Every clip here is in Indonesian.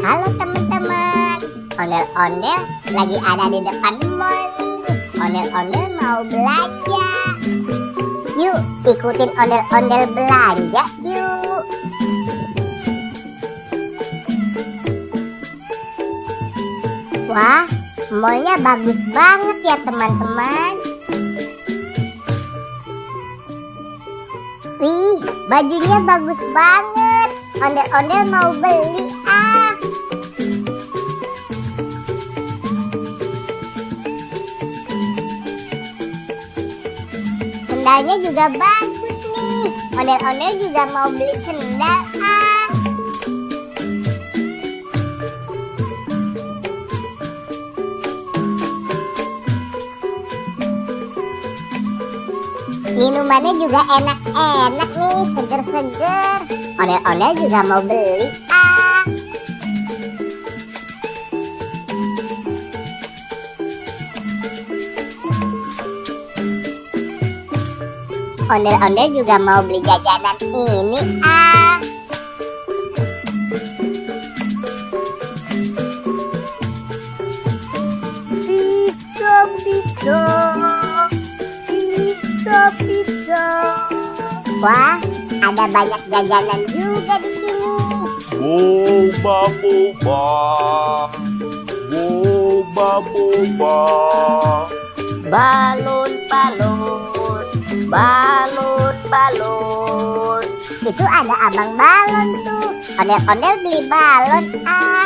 Halo teman-teman, ondel-ondel lagi ada di depan mall nih. Ondel-ondel mau belanja. Yuk ikutin ondel-ondel belanja yuk. Wah, mallnya bagus banget ya teman-teman. Wih, bajunya bagus banget. Ondel-ondel mau beli ah. Sendalnya juga bagus nih. Ondel-ondel juga mau beli sendal ah. Minumannya juga enak-enak nih, seger-seger. Ondel-ondel juga mau beli ah. Ondel-ondel juga mau beli jajanan ini ah. Pizza, pizza. Pizza. Wah, ada banyak jajanan juga di sini. Boba boba, boba boba. Balon, balon, balon, balon. Itu ada abang balon tuh. Ondel-ondel beli balon ah.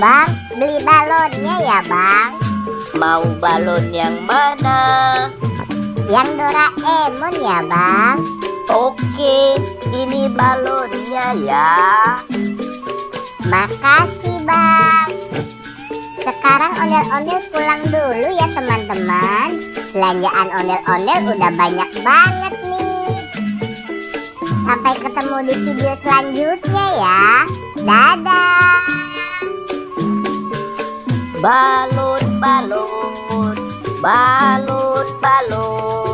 Bang, beli balonnya ya bang. Mau balon yang mana? Yang Doraemon ya bang. Oke, ini balonnya ya. Makasih bang. Sekarang ondel-ondel pulang dulu ya teman-teman. Belanjaan ondel-ondel udah banyak banget nih. Sampai ketemu di video selanjutnya ya. Dadah. Balon, balon, balon, balon.